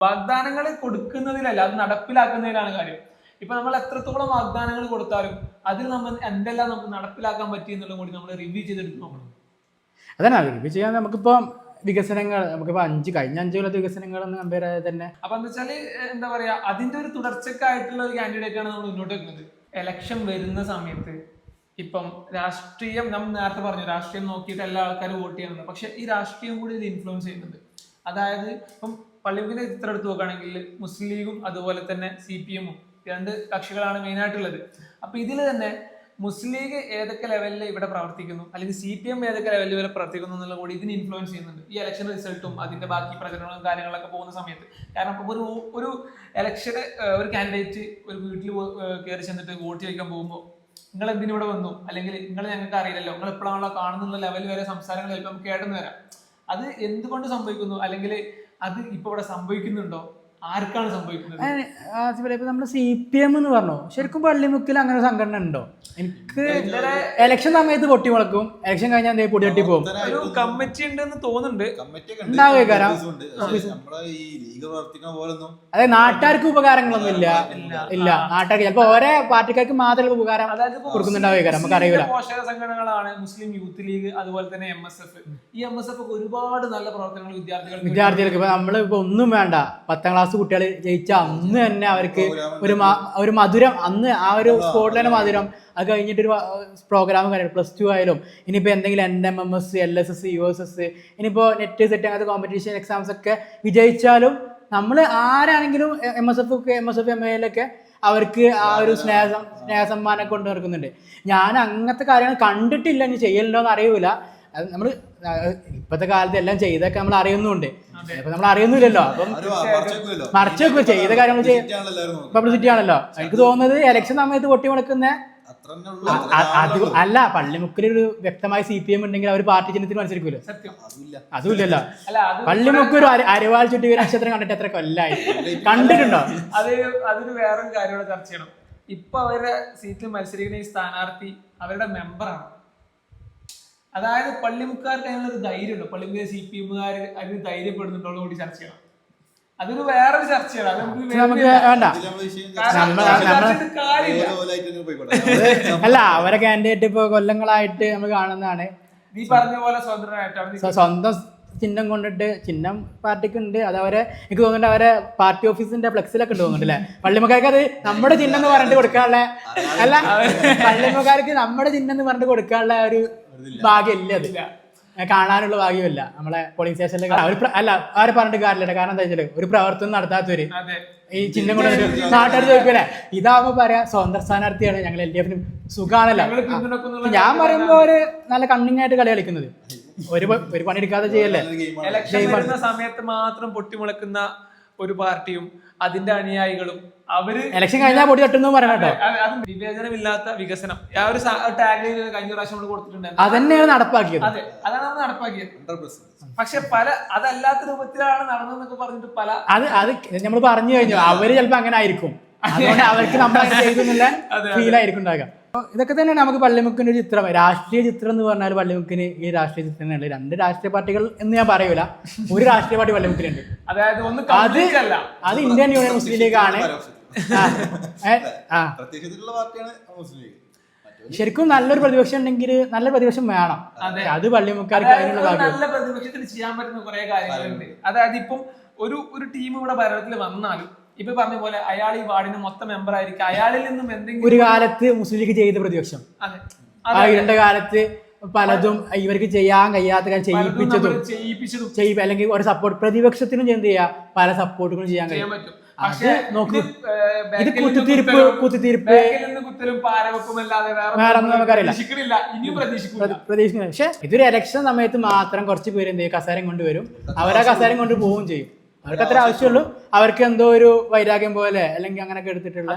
വാഗ്ദാനങ്ങൾ കൊടുക്കുന്നതിലല്ല, അത് നടപ്പിലാക്കുന്നതിലാണ് കാര്യം. ഇപ്പൊ നമ്മൾ എത്രത്തോളം വാഗ്ദാനങ്ങൾ കൊടുത്താലും അതിൽ നമ്മൾ എന്തെല്ലാം നമുക്ക് നടപ്പിലാക്കാൻ പറ്റി എന്നുള്ളത് കൂടി നമ്മൾ റിവ്യൂ ചെയ്തെടുത്ത് നോക്കണം. അതന്നെ റിവ്യൂ ചെയ്യാൻ നമുക്കിപ്പോ വികസനങ്ങൾ നമുക്കിപ്പോ കഴിഞ്ഞ 5 കൊല്ലത്തെ വികസനങ്ങൾ എന്ന് കമ്പയർ ചെയ്താൽ തന്നെ അപ്പൊ എന്താ വെച്ചാല് എന്താ പറയാ, അതിന്റെ ഒരു തുടർച്ചക്കായിട്ടുള്ള ഒരു കാൻഡിഡേറ്റ് ആണ് നമ്മൾ മുന്നോട്ട് വെക്കുന്നത്. ഇലക്ഷൻ വരുന്ന സമയത്ത് ഇപ്പം രാഷ്ട്രീയം, നമ്മൾ നേരത്തെ പറഞ്ഞു രാഷ്ട്രീയം നോക്കിയിട്ട് എല്ലാ ആൾക്കാരും വോട്ട് ചെയ്യുന്നുണ്ട്, പക്ഷെ ഈ രാഷ്ട്രീയം കൂടി ഇത് ഇൻഫ്ലുവൻസ് ചെയ്യുന്നുണ്ട്. അതായത് ഇപ്പം പള്ളിമുക്കിന്റെ ചിത്രം എടുത്ത് നോക്കുകയാണെങ്കിൽ മുസ്ലിം ലീഗും അതുപോലെ തന്നെ CPM-ഉം 2 കക്ഷികളാണ് മെയിൻ ആയിട്ടുള്ളത്. അപ്പൊ ഇതിൽ തന്നെ മുസ്ലിം ലീഗ് ഏതൊക്കെ ലെവലിൽ ഇവിടെ പ്രവർത്തിക്കുന്നു, അല്ലെങ്കിൽ CPM ഏതൊക്കെ ലെവലിൽ ഇവിടെ പ്രവർത്തിക്കുന്നു എന്നുള്ള കൂടി ഇതിന് ഇൻഫ്ലുവൻസ് ചെയ്യുന്നുണ്ട്. ഈ ഇലക്ഷൻ റിസൾട്ടും അതിന്റെ ബാക്കി പ്രചരണങ്ങളും കാര്യങ്ങളൊക്കെ പോകുന്ന സമയത്ത്. കാരണം ഇപ്പൊ ഒരു ഇലക്ഷന് ഒരു കാൻഡിഡേറ്റ് ഒരു വീട്ടിൽ കയറി ചെന്നിട്ട് വോട്ട് ചോദിക്കാൻ പോകുമ്പോൾ നിങ്ങൾ എന്തിനു ഇവിടെ വന്നു, അല്ലെങ്കിൽ നിങ്ങൾ ഞങ്ങൾക്ക് അറിയില്ലല്ലോ, നിങ്ങൾ എപ്പോഴാണല്ലോ കാണുന്നുള്ള ലെവൽ വരെ സംസാരങ്ങൾ ചിലപ്പോൾ നമുക്ക് കേട്ടെന്ന് വരാം. അത് എന്തുകൊണ്ട് സംഭവിക്കുന്നു, അല്ലെങ്കിൽ അത് ഇപ്പൊ ഇവിടെ സംഭവിക്കുന്നുണ്ടോ, ആർക്കാണ് സംഭവിക്കുന്നത്? ഇപ്പൊ നമ്മള് CPM എന്ന് പറഞ്ഞു, ശരിക്കും പള്ളിമുക്കിൽ അങ്ങനെ ഒരു സംഘടന ഉണ്ടോ? എനിക്ക് ഇലക്ഷൻ സമയത്ത് പൊട്ടി മുളക്കും, ഇലക്ഷൻ കഴിഞ്ഞാൽ എന്തേ പൊടി തട്ടി പോകും. ഒരു കമ്മിറ്റി ഉണ്ടെന്ന് തോന്നുന്നുണ്ട്. അതെ, നാട്ടുകാർക്ക് ഉപകാരങ്ങളൊന്നും ഇല്ല. നാട്ടുകാർക്ക് ചിലപ്പോ ഓരോ പാർട്ടിക്കാർക്ക് മാത്രമേ ഉപകാരം കൊടുക്കുന്നുണ്ടാവുക, നമുക്ക് അറിയില്ല. പോഷക സംഘടനകളാണ് മുസ്ലിം യൂത്ത് ലീഗ്, അതുപോലെ തന്നെ MSF. ഈ MSF ഒരുപാട് നല്ല പ്രവർത്തനങ്ങൾ വിദ്യാർത്ഥികൾക്ക് ഇപ്പൊ നമ്മള് ഇപ്പൊ ഒന്നും വേണ്ട, 10ാം ക്ലാസ് കുട്ടികൾ ജയിച്ച അന്ന് തന്നെ അവർക്ക് ഒരു മധുരം, അന്ന് ആ ഒരു സ്പോട്ടിൽ തന്നെ മധുരം. അത് കഴിഞ്ഞിട്ട് ഒരു പ്രോഗ്രാം കാര്യം +2 ആയാലും ഇനിയിപ്പോൾ എന്തെങ്കിലും NMMS, LSS, USS, ഇനിയിപ്പോൾ നെറ്റ് സെറ്റ് അങ്ങനത്തെ കോമ്പറ്റീഷൻ എക്സാംസ് ഒക്കെ വിജയിച്ചാലും നമ്മൾ ആരാണെങ്കിലും MSF ML ഒക്കെ അവർക്ക് ആ ഒരു സ്നേഹസമ്മാനം കൊണ്ട് നടക്കുന്നുണ്ട്. ഞാൻ അങ്ങനത്തെ കാര്യങ്ങൾ കണ്ടിട്ടില്ല, ഇനി ചെയ്യലുണ്ടോ എന്ന് അറിയൂല. അത് നമ്മൾ ഇപ്പോഴത്തെ കാലത്ത് എല്ലാം ചെയ്തൊക്കെ നമ്മൾ അറിയുന്നുണ്ട്, അപ്പൊ നമ്മൾ അറിയുന്നില്ലല്ലോ. അപ്പം മറച്ചു വെക്കും, ചെയ്ത കാര്യങ്ങൾ പബ്ലിസിറ്റി ആണല്ലോ. എനിക്ക് തോന്നുന്നത് ഇലക്ഷൻ സമയത്ത് പൊട്ടി മുടക്കുന്ന അല്ല, പള്ളിമുക്കിലൊരു വ്യക്തമായ CPM ഉണ്ടെങ്കിൽ അവർ പാർട്ടി ചിഹ്നത്തിന് മത്സരിക്കൂലോ? അതുമില്ലല്ലോ. പള്ളിമുക്ക് ഒരു അരിവാൾ ചുറ്റി നക്ഷത്രം കണ്ടിട്ട് എത്ര കൊല്ലായി കണ്ടിട്ടുണ്ടോ? അതൊരു വേറൊരു കാര്യമാണ് ചർച്ച ചെയ്യണം. ഇപ്പൊ അവരുടെ സീറ്റിൽ മത്സരിക്കുന്ന ഈ സ്ഥാനാർത്ഥി അവരുടെ മെമ്പറാണ്. അതായത് പള്ളിമുക്കാർക്ക് അതിനൊരു ധൈര്യമുണ്ടോ, പള്ളിമുക്കിലെ CPM-കാർ അതിന് ധൈര്യപ്പെടുന്നുണ്ടോ കൂടി ചർച്ച ചെയ്യണം. അതൊരു വേറൊരു ചർച്ചയാണ്. അല്ല, അവരെ കാൻഡിഡേറ്റ് ഇപ്പൊ കൊല്ലങ്ങളായിട്ട് നമ്മൾ കാണുന്നതാണ്. നീ പറഞ്ഞ പോലെ സ്വതന്ത്രമായിട്ടാണ് സ്വന്തം ചിഹ്നം കൊണ്ടിട്ട്, ചിഹ്നം പാർട്ടിക്ക് ഉണ്ട്. അത് അവരെ എനിക്ക് തോന്നുന്നുണ്ട് അവരെ പാർട്ടി ഓഫീസിന്റെ ഫ്ലെക്സിലൊക്കെ ഉണ്ട് തോന്നുന്നുണ്ട് അല്ലെ? പള്ളിമുക്കാർക്ക് അത് നമ്മുടെ ചിഹ്നം എന്ന് പറഞ്ഞിട്ട് കൊടുക്കാനുള്ള, അല്ല പള്ളിമുക്കാർക്ക് നമ്മുടെ ചിഹ്നം എന്ന് പറഞ്ഞിട്ട് കൊടുക്കാനുള്ള ഒരു ഭാഗ്യമില്ല, അത് കാണാനുള്ള ഭാഗ്യമല്ല നമ്മളെ പോളിംഗ് സ്റ്റേഷനിൽ. അല്ല അവരെ പറഞ്ഞിട്ട് കാര്യമില്ല. കാരണം എന്താ വെച്ചാൽ ഒരു പ്രവർത്തനം നടത്താത്തവര് ഈ ചിഹ്നം കൊണ്ട് നാട്ടുകാർ ചോദിക്കൂലേ, ഇതാവുമ്പോ പറയാ സ്വതന്ത്ര സ്ഥാനാർത്ഥിയാണ്, ഞങ്ങൾ LDF സുഖാണല്ലോ. ഞാൻ പറയുമ്പോ ഒരു നല്ല കണ്ണിങ് ആയിട്ട് കളി കളിക്കുന്നത്, ഒരു പണിയെടുക്കാതെ ചെയ്യല്ലേ. ഇലക്ഷൻ വരുന്ന സമയത്ത് മാത്രം പൊട്ടിമുളക്കുന്ന ഒരു പാർട്ടിയും അതിന്റെ അനുയായികളും അവര് ഇലക്ഷൻ കഴിഞ്ഞാൽ പൊടി തട്ടുന്നു പറയണോ. വിവേചനമില്ലാത്ത വികസനം, ആ ഒരു ടാഗ് ലൈൻ കഴിഞ്ഞ പ്രാവശ്യം നമ്മൾ കൊടുത്തിട്ടുണ്ട്. അതന്നെയാണ് നടപ്പാക്കിയത്. അതെ, അതാണ് നമ്മൾ നടപ്പാക്കിയത്. പക്ഷെ അതല്ലാത്ത രൂപത്തിലാണ് നടന്നതെന്നൊക്കെ പറഞ്ഞിട്ട് അത് നമ്മൾ പറഞ്ഞു കഴിഞ്ഞു. അവര് ചിലപ്പോ അങ്ങനെ ആയിരിക്കും, അതുകൊണ്ട് അവർക്ക് നമ്മൾ ചെയ്തെന്നുള്ള ഫീൽ ആയിരിക്കും ഉണ്ടാകുക. ഇതൊക്കെ തന്നെയാണ് നമുക്ക് പള്ളിമുക്കിന്റെ ഒരു ചിത്രം. രാഷ്ട്രീയ ചിത്രം എന്ന് പറഞ്ഞാൽ പള്ളിമുക്കിന് ഈ രാഷ്ട്രീയ ചിത്രങ്ങളുണ്ട്. 2 രാഷ്ട്രീയ പാർട്ടികൾ എന്ന് ഞാൻ പറയൂല, ഒരു രാഷ്ട്രീയ പാർട്ടി പള്ളിമുക്കിലുണ്ട്. അത് ഇന്ത്യൻ യൂണിയൻ മുസ്ലിം ലീഗ് ആണ്. ശരിക്കും നല്ലൊരു പ്രതിപക്ഷം ഉണ്ടെങ്കിൽ നല്ല പ്രതിപക്ഷം വേണം. അത് പള്ളിമുക്കാർക്ക് അതിനുള്ള നല്ല പ്രതിപക്ഷത്തിന് ചെയ്യാൻ പറ്റുന്ന കുറെ കാര്യങ്ങളുണ്ട്. അതായത് ഇപ്പം ഒരു ടീം ഇവിടെ ഭരണത്തിൽ വന്നാലും ഇപ്പൊ പറഞ്ഞ പോലെ അയാൾ ഈ വാർഡിന് മൊത്തം മെമ്പർ ആയിരിക്കും, അയാളിൽ നിന്നും എന്തെങ്കിലും ഒരു കാലത്ത് മുസ്ലിം ലീഗ് ചെയ്ത പ്രതിപക്ഷം ഇരുണ്ട കാലത്ത് പലതും ഇവർക്ക് ചെയ്യാൻ കഴിയാത്ത കാര്യം ചെയ്യിപ്പിച്ചതും അല്ലെങ്കിൽ ഒരു സപ്പോർട്ട് പ്രതിപക്ഷത്തിനും എന്ത് ചെയ്യാ, പല സപ്പോർട്ടുകളും ചെയ്യാൻ പറ്റും. അത് നോക്കൂ, ഇത് കുത്തിത്തിരിപ്പ് വേറെ ഒന്നും നമുക്കറിയില്ല, പ്രതീക്ഷിക്കുന്നില്ല. പക്ഷെ ഇതൊരു ഇലക്ഷൻ സമയത്ത് മാത്രം കുറച്ച് പേര് എന്ത് ചെയ്യും, കസേരം കൊണ്ടുവരും, അവരാ കസേരം കൊണ്ട് പോവുകയും ചെയ്യും. അവർക്ക് അത്ര ആവശ്യമുള്ളൂ, അവർക്ക് എന്തോ ഒരു വൈരാഗ്യം പോലെ അല്ലെങ്കിൽ അങ്ങനെയൊക്കെ എടുത്തിട്ടുള്ള